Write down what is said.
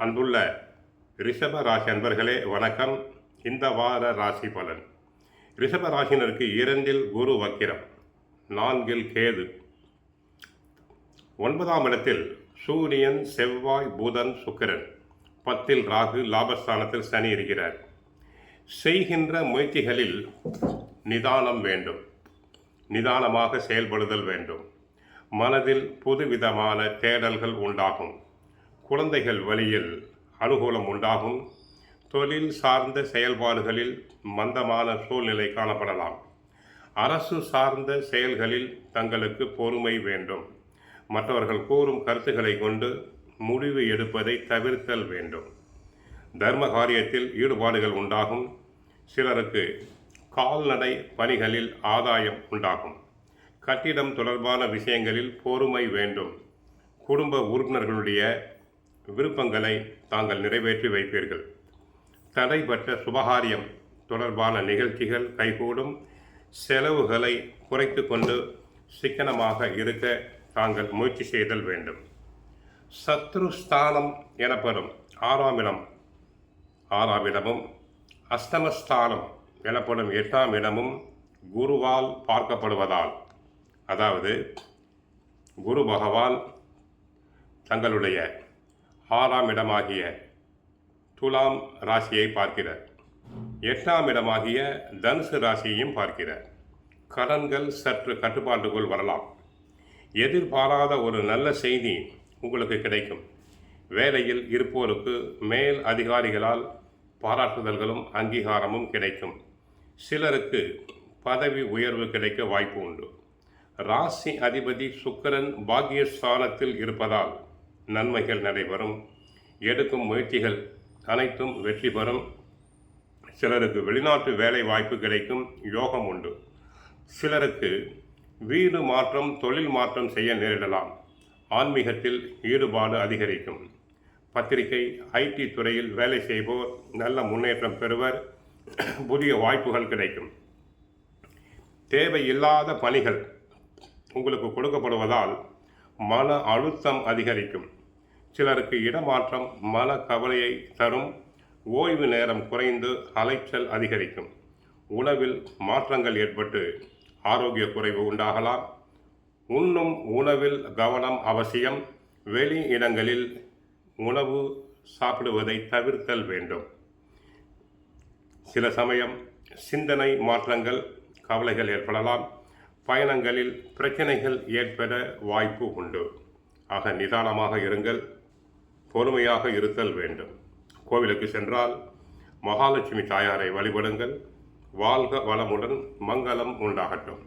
அன்புள்ள ரிஷப ராசி அன்பர்களே வணக்கம். இந்த வார ராசி பலன். ரிஷப ராசினருக்கு 2 குரு வக்கிரம், 4 கேது, 9ஆம் இடத்தில் சூரியன், செவ்வாய், புதன், சுக்கிரன், 10 ராகு, லாபஸ்தானத்தில் சனி இருக்கிறார். செய்கின்ற முயற்சிகளில் நிதானம் வேண்டும். நிதானமாக செயல்படுதல் வேண்டும். மனதில் புதுவிதமான தேடல்கள் உண்டாகும். குழந்தைகள் வழியில் அனுகூலம் உண்டாகும். தொழில் சார்ந்த செயல்பாடுகளில் மந்தமான சூழ்நிலை காணப்படலாம். அரசு சார்ந்த செயல்களில் தங்களுக்கு பொறுமை வேண்டும். மற்றவர்கள் கூறும் கருத்துக்களை கொண்டு முடிவு எடுப்பதை தவிர்த்தல் வேண்டும். தர்ம காரியத்தில் ஈடுபாடுகள் உண்டாகும். சிலருக்கு கால்நடை பணிகளில் ஆதாயம் உண்டாகும். கட்டிடம் தொடர்பான விஷயங்களில் பொறுமை வேண்டும். குடும்ப உறுப்பினர்களுடைய விருப்பங்களை தாங்கள் நிறைவேற்றி வைப்பீர்கள். தடைப்பட்ட சுபகாரியம் தொடர்பான நிகழ்ச்சிகள் கைகூடும். செலவுகளை குறைத்து கொண்டு சிக்கனமாக இருக்க தாங்கள் முயற்சி செய்தல் வேண்டும். சத்ருஸ்தானம் எனப்படும் 6ஆம் இடமும் அஷ்டமஸ்தானம் எனப்படும் 8ஆம் இடமும் குருவால் பார்க்கப்படுவதால், அதாவது குரு பகவான் தங்களுடைய 6ஆம் இடமாகிய துலாம் ராசியை பார்க்கிறார். 8ஆம் இடமாகிய தனுசு ராசியையும் பார்க்கிறார். கடன்கள் சற்று கட்டுப்பாட்டுக்குள் வரலாம். எதிர்பாராத ஒரு நல்ல செய்தி உங்களுக்கு கிடைக்கும். வேலையில் இருப்போருக்கு மேல் அதிகாரிகளால் பாராட்டுதல்களும் அங்கீகாரமும் கிடைக்கும். சிலருக்கு பதவி உயர்வு கிடைக்க வாய்ப்பு உண்டு. ராசி அதிபதி சுக்கிரன் பாக்கியஸ்தானத்தில் இருப்பதால் நன்மைகள் நடைபெறும். எடுக்கும் முயற்சிகள் அனைத்தும் வெற்றி பெறும். சிலருக்கு வெளிநாட்டு வேலை வாய்ப்பு கிடைக்கும். யோகம் உண்டு. சிலருக்கு வீடு மாற்றம், தொழில் மாற்றம் செய்ய நேரிடலாம். ஆன்மீகத்தில் ஈடுபாடு அதிகரிக்கும். பத்திரிகை, ஐடி துறையில் வேலை செய்வோர் நல்ல முன்னேற்றம் பெறுவர். புதிய வாய்ப்புகள் கிடைக்கும். தேவையில்லாத பணிகள் உங்களுக்கு கொடுக்கப்படுவதால் மன அழுத்தம் அதிகரிக்கும். சிலருக்கு இடமாற்றம் மன கவலையை தரும். ஓய்வு நேரம் குறைந்து அலைச்சல் அதிகரிக்கும். உணவில் மாற்றங்கள் ஏற்பட்டு ஆரோக்கிய குறைவு உண்டாகலாம். உண்ணும் உணவில் கவனம் அவசியம். வெளி இடங்களில் உணவு சாப்பிடுவதை தவிர்த்தல் வேண்டும். சில சமயம் சிந்தனை மாற்றங்கள், கவலைகள் ஏற்படலாம். பயணங்களில் பிரச்சனைகள் ஏற்பட வாய்ப்பு உண்டு. ஆக நிதானமாக இருங்கள். பொறுமையாக இருத்தல் வேண்டும். கோவிலுக்கு சென்றால் மகாலட்சுமி தாயாரை வழிபடுங்கள். வாழ்க வளமுடன், மங்களம் உண்டாகட்டும்.